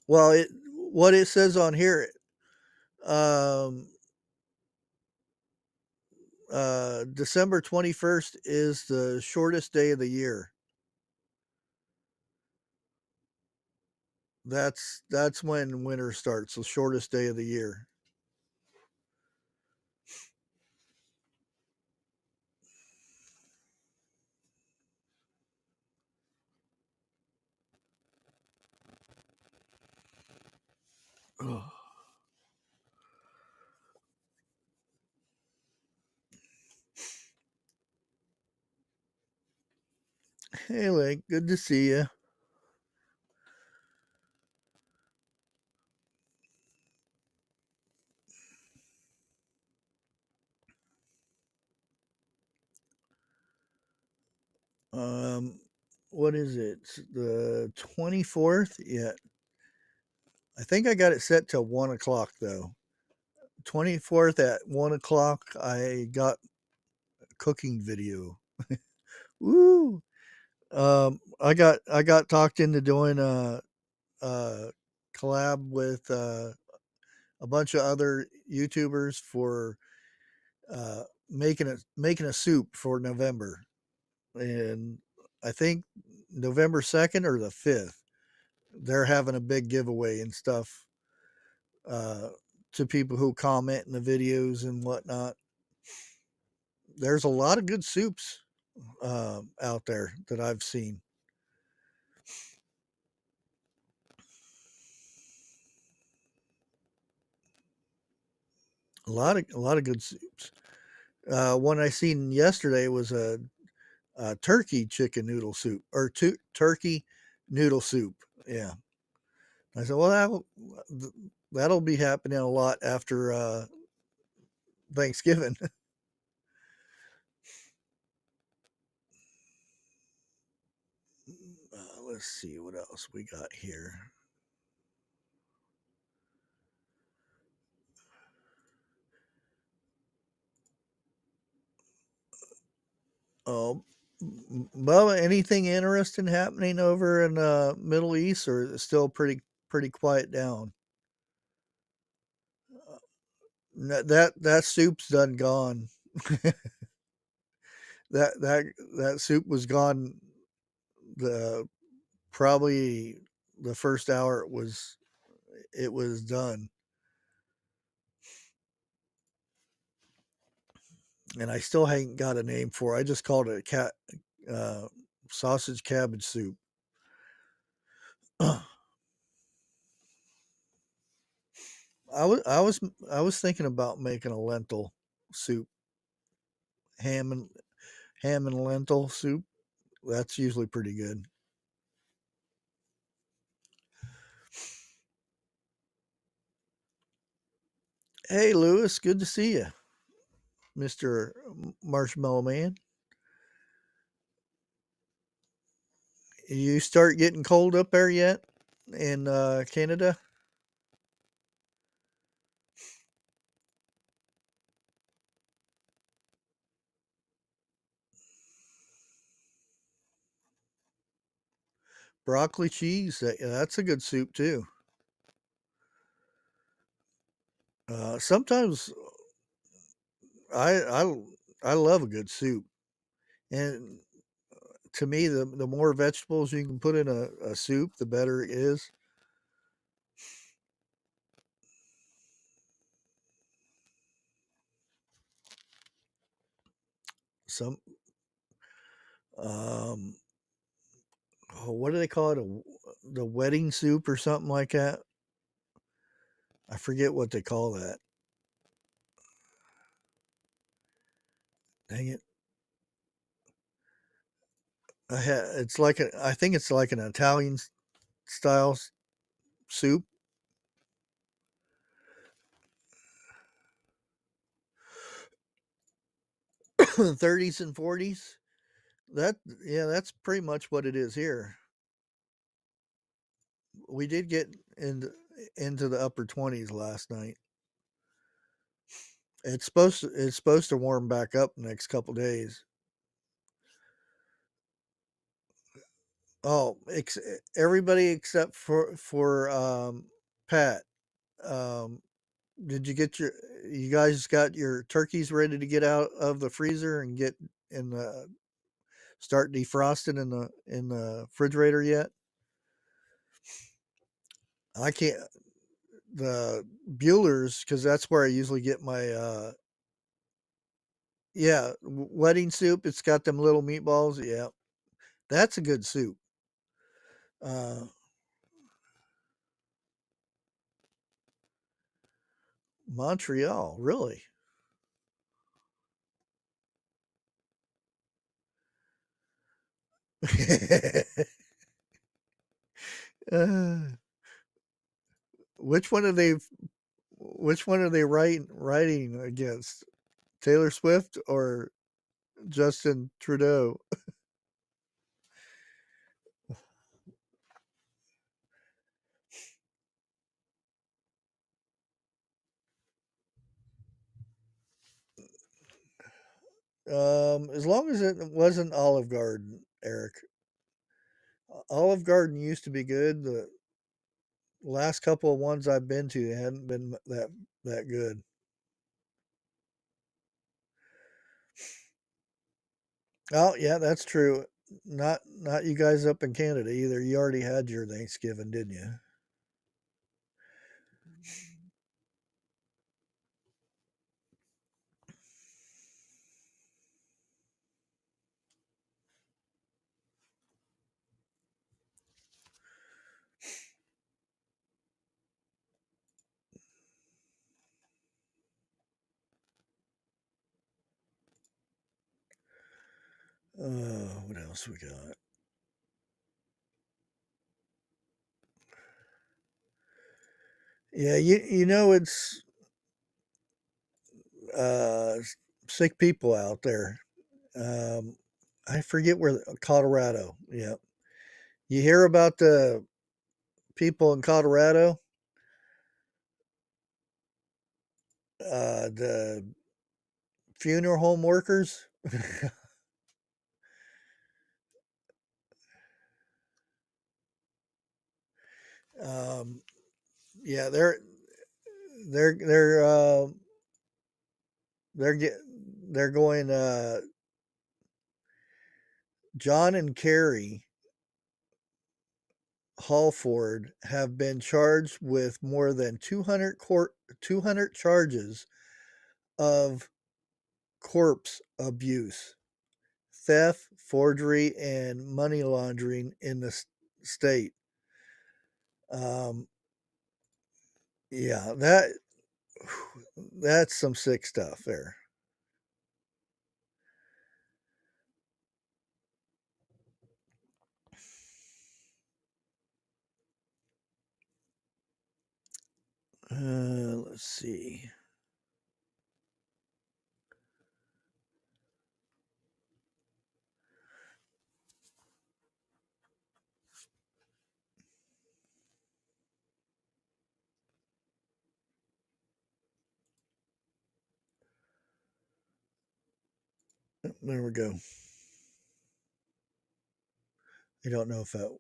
[SPEAKER 3] Well, what it says on here, um, December 21st is the shortest day of the year. That's when winter starts, the shortest day of the year. Oh. Hey, Link, good to see you. Um, what is it? The 24th? Yeah, I think I got it set to 1 o'clock though. 24th at 1 o'clock. I got a cooking video. Woo! I got talked into doing a collab with a bunch of other YouTubers for making a soup for November, and I think November 2nd or the 5th, they're having a big giveaway and stuff uh, to people who comment in the videos and whatnot. There's a lot of good soups out there that I've seen. A lot of good soups. One I seen yesterday was a turkey chicken noodle soup or turkey noodle soup. Yeah, I said, well, that'll be happening a lot after Thanksgiving. Let's see what else we got here. Oh, Bubba, anything interesting happening over in the Middle East, or is it still pretty quiet down? That soup's done gone. That soup was gone. The Probably the first hour it was done, and I still ain't got a name for it. I just called it uh, sausage cabbage soup. I was thinking about making a lentil soup, ham and ham and lentil soup. That's usually pretty good. Hey, Lewis, good to see you, Mister Marshmallow Man. You start getting cold up there yet in Canada? Broccoli cheese. That's a good soup too. Sometimes I I I love a good soup, and to me, the more vegetables you can put in a soup, the better it is. Some, um, oh, what do they call it? The wedding soup or something like that. I forget what they call that. Dang it! It's like I think it's like an Italian style soup. 30s and 40s. That Yeah, that's pretty much what it is here. We did get into the upper 20s last night. It's supposed to warm back up the next couple days. Oh, everybody except for Pat. Um, did you guys got your turkeys ready to get out of the freezer and get in the start defrosting in the refrigerator yet? I can't. The Bueller's, because that's where I usually get my yeah, wedding soup. It's got them little meatballs. Yeah, that's a good soup. Uh, Montreal, really? uh, which one are they? Which one are they writing against? Taylor Swift or Justin Trudeau? As long as it wasn't Olive Garden, Eric. Olive Garden used to be good. The last couple of ones I've been to hadn't been that good. Oh yeah, that's true. Not you guys up in Canada either. You already had your Thanksgiving, didn't you? What else we got? Yeah, you know it's uh sick people out there. Um, I forget where Colorado. Yeah, you hear about the people in Colorado, the funeral home workers. um, yeah, they're they're uh, they're get, they're going. John and Carrie Hallford have been charged with more than 200 charges of corpse abuse, theft, forgery, and money laundering in the state. Um, yeah, that's some sick stuff there. Let's see. There we go. I don't know if that.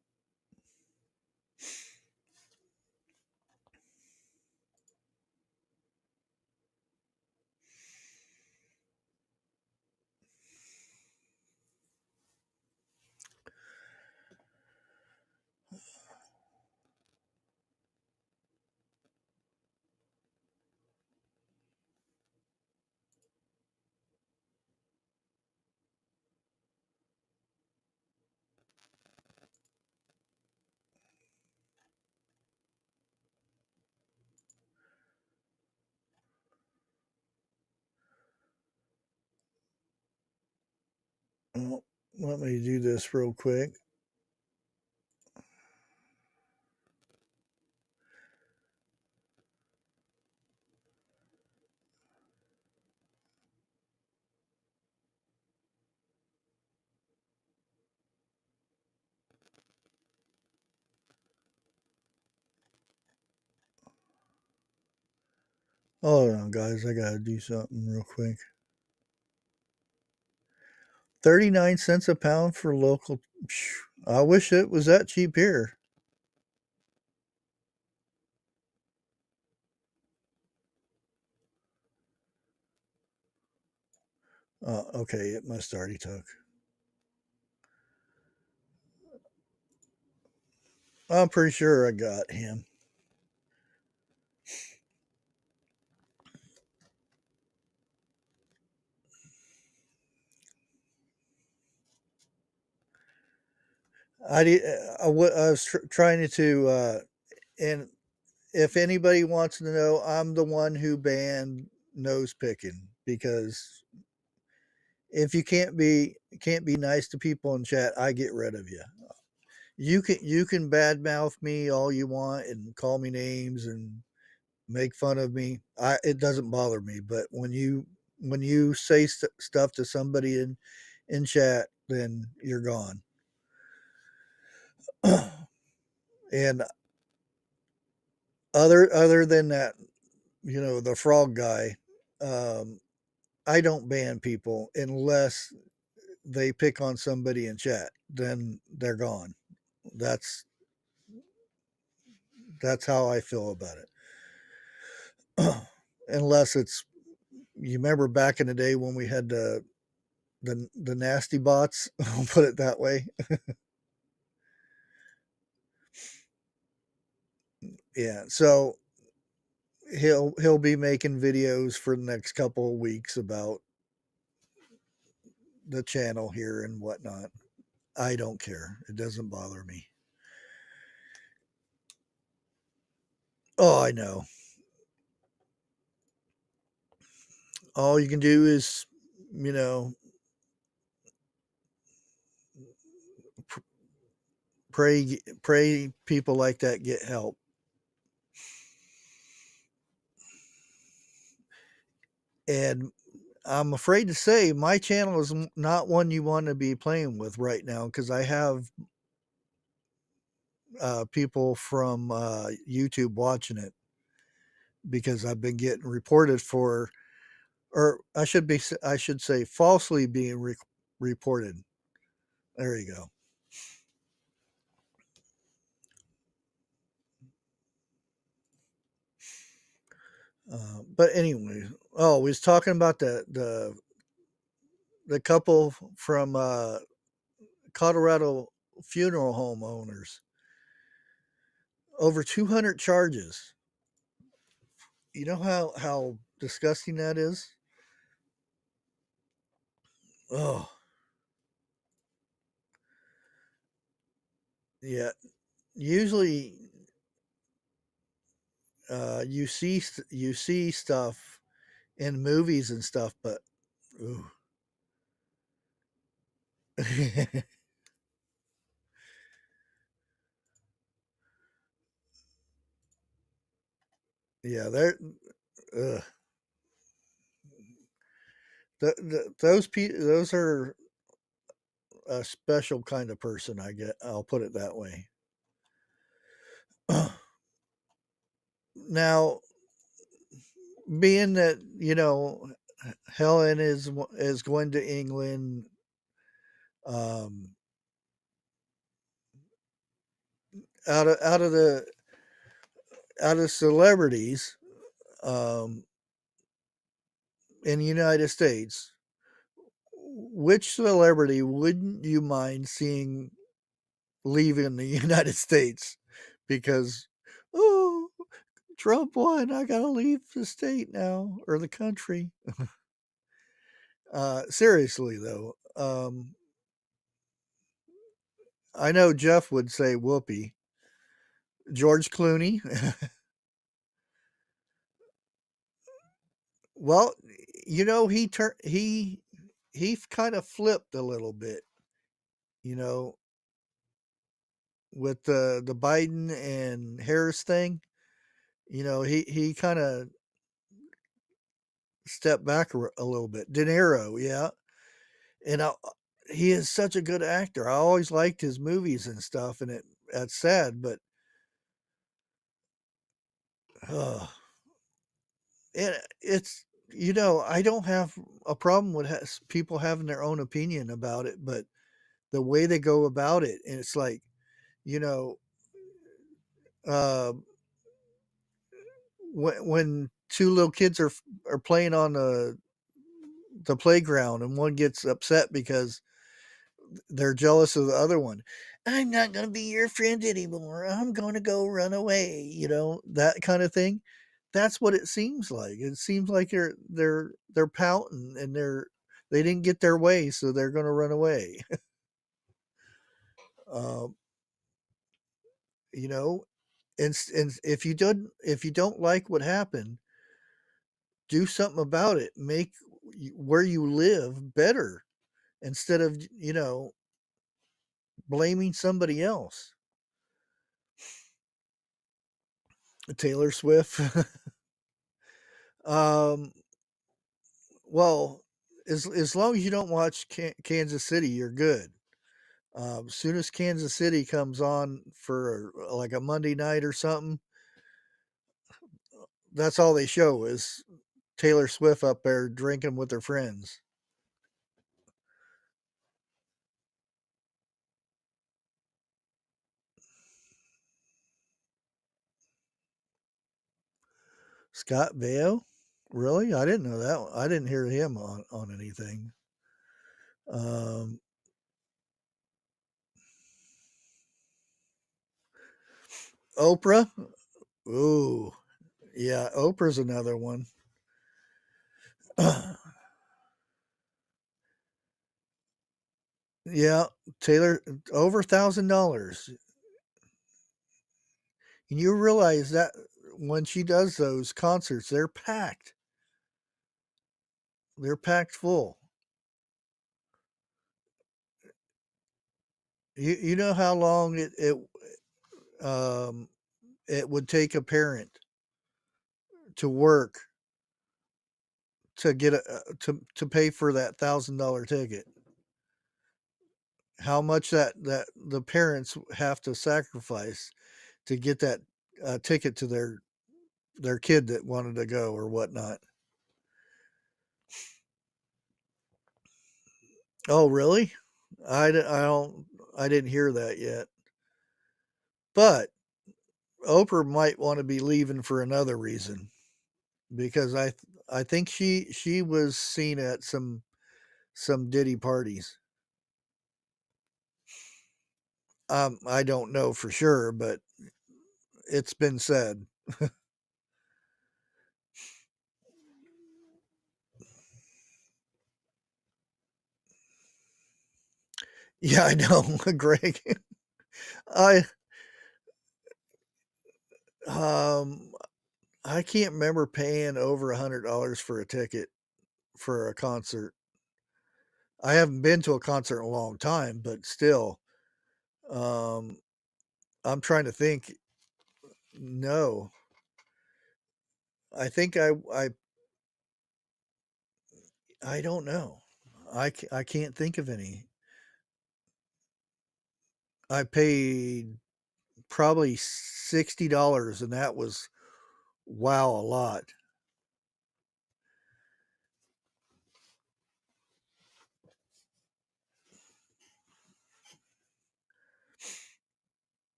[SPEAKER 3] Well, let me do this real quick. Hold on, guys. I gotta do something real quick. 39 cents a pound for local. I wish it was that cheap here. Okay, it must already took. I'm pretty sure I got him. I was trying to, and if anybody wants to know, I'm the one who banned nose picking because if you can't be nice to people in chat, I get rid of you. You can badmouth me all you want and call me names and make fun of me. It doesn't bother me, but when you say stuff to somebody in chat, then you're gone. And other than that, the frog guy, um, I don't ban people unless they pick on somebody in chat. Then they're gone. That's that's how I feel about it. Unless it's you remember back in the day when we had the nasty bots. I'll put it that way. Yeah. So he'll be making videos for the next couple of weeks about the channel here and whatnot. I don't care. It doesn't bother me. Oh, I know. All you can do is, you know, pray people like that get help. And I'm afraid to say my channel is not one you want to be playing with right now because I have people from YouTube watching it because I've been getting reported for, or I should say, falsely being reported. There you go. But anyway, we was talking about the couple from Colorado funeral home owners. Over 200 charges. You know how disgusting that is? Oh, yeah. Usually, you see stuff in movies and stuff, but ooh. Yeah, ugh. Those are a special kind of person. I'll put it that way. Now, being that Helen is going to England, um, out of celebrities, um, in the United States, which celebrity wouldn't you mind seeing leaving the United States? Because, oh, Trump won. I gotta leave the state now or the country. Seriously though, I know Jeff would say whoopee. George Clooney. Well, he he kind of flipped a little bit, you know, with the Biden and Harris thing. You know, he kind of stepped back a little bit. De Niro, yeah, and he is such a good actor. I always liked his movies and stuff, and that's sad, but uh, it's I don't have a problem with people having their own opinion about it, but the way they go about it, and it's like you know, uh, when two little kids are playing on the playground, and one gets upset because they're jealous of the other one. I'm not going to be your friend anymore. I'm going to go run away. That kind of thing. That's what it seems like. It seems like they're pouting and they didn't get their way, so they're going to run away. um, you know, and if you don't like what happened, do something about it. Make where you live better instead of blaming somebody else. Taylor Swift. um, well, as long as you don't watch Kansas City, you're good. As soon as Kansas City comes on for like a Monday night or something, that's all they show is Taylor Swift up there drinking with her friends. Scott Baio, really? I didn't know that one. I didn't hear him on anything. Um, Oprah. Ooh, yeah, Oprah's another one. Yeah, Taylor over $1,000. And you realize that when she does those concerts, they're packed. They're packed full. You know how long um it would take a parent to work to get to pay for that $1,000 ticket. How much that the parents have to sacrifice to get that ticket to their kid that wanted to go or whatnot. Oh, really? I don't I didn't hear that yet. But Oprah might want to be leaving for another reason because I think she was seen at some Diddy parties. I don't know for sure, but it's been said. Yeah, I know, Greg. I um I can't remember paying over $100 for a ticket for a concert. I haven't been to a concert in a long time, but still, um, I'm trying to think. No, I think I don't know. I can't think of any. I paid probably $60, and that was wow a lot.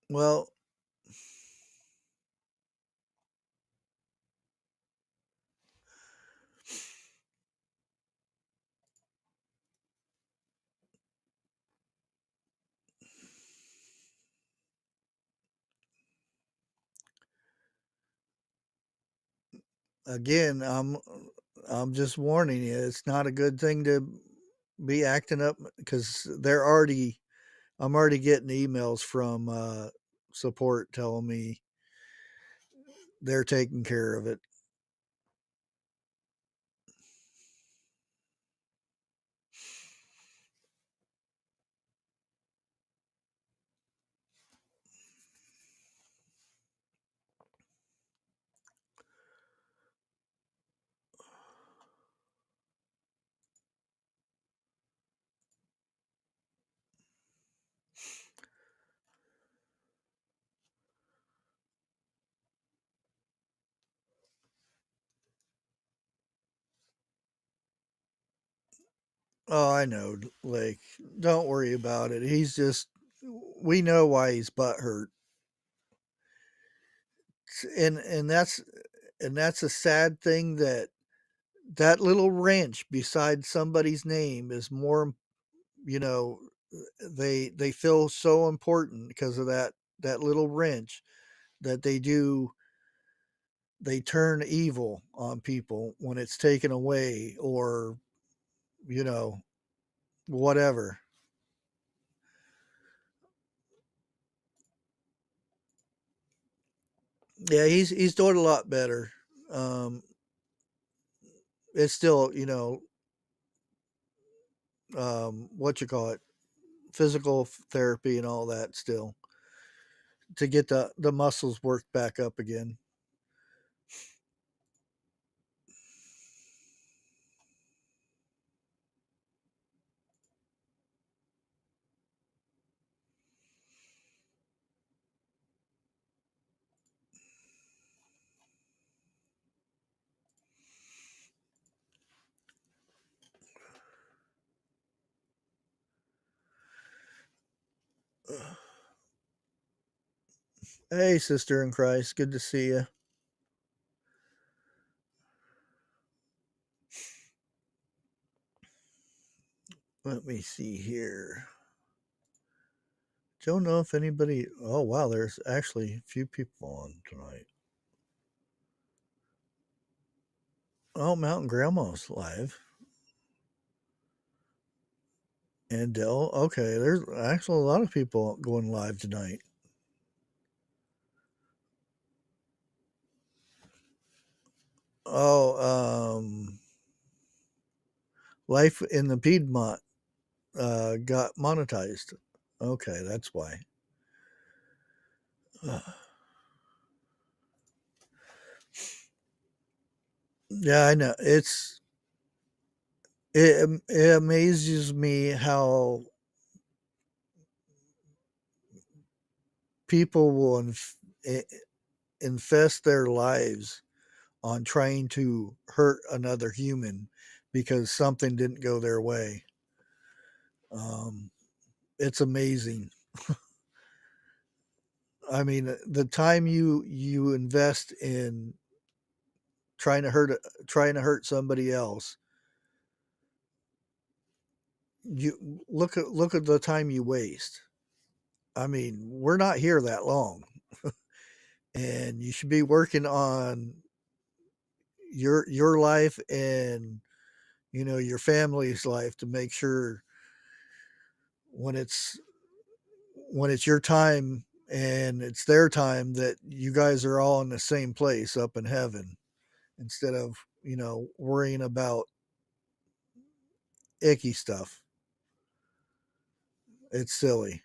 [SPEAKER 3] Well, again, I'm just warning you. It's not a good thing to be acting up because I'm already getting emails from support telling me they're taking care of it. Oh, I know, Lake. Don't worry about it. We know why he's butthurt, and that's a sad thing that that little wrench beside somebody's name is more, you know, they feel so important because of that little wrench that they turn evil on people when it's taken away or you know whatever. Yeah, he's doing a lot better. Um, it's still, what you call it, physical therapy and all that still to get the muscles worked back up again. Hey, sister in Christ, good to see you. Let me see here. Don't know if anybody. Oh wow, there's actually a few people on tonight. Oh, Mountain Grandma's live. And Dell. Okay, there's actually a lot of people going live tonight. Oh, Life in the Piedmont got monetized. Okay, that's why. Uh, yeah, I know. It amazes me how people will infest their lives on trying to hurt another human because something didn't go their way. Um, it's amazing. I mean, the time you invest in trying to hurt somebody else, you look at the time you waste. I mean, we're not here that long, and you should be working on your life and your family's life to make sure when it's when it's your time and it's their time that you guys are all in the same place up in heaven instead of worrying about icky stuff. It's silly.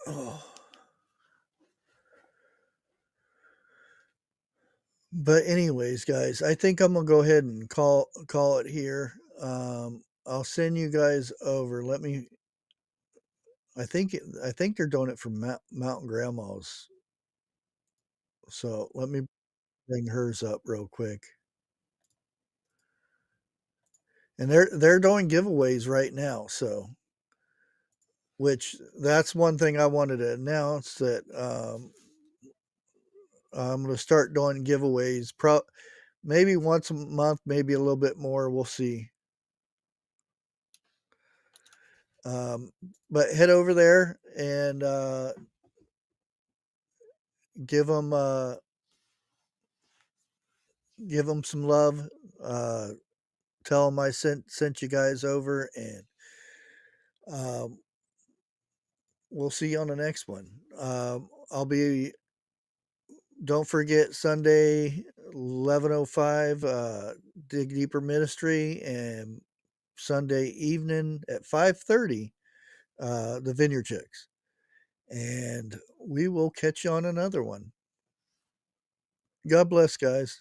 [SPEAKER 3] Oh. But anyways, guys, I think I'm gonna go ahead and call it here. I'll send you guys over. I think they're doing it from Mountain Grandma's. So let me bring hers up real quick. And they're doing giveaways right now. So which that's one thing I wanted to announce that I'm going to start doing giveaways. Maybe once a month, maybe a little bit more. We'll see. Um, but head over there and give them give them some love. Uh, tell them I sent you guys over, and um, we'll see you on the next one. I'll be. Don't forget Sunday 11:05 Dig Deeper Ministry, and Sunday evening at 5:30 the Vineyard Chicks. And we will catch you on another one. God bless, guys.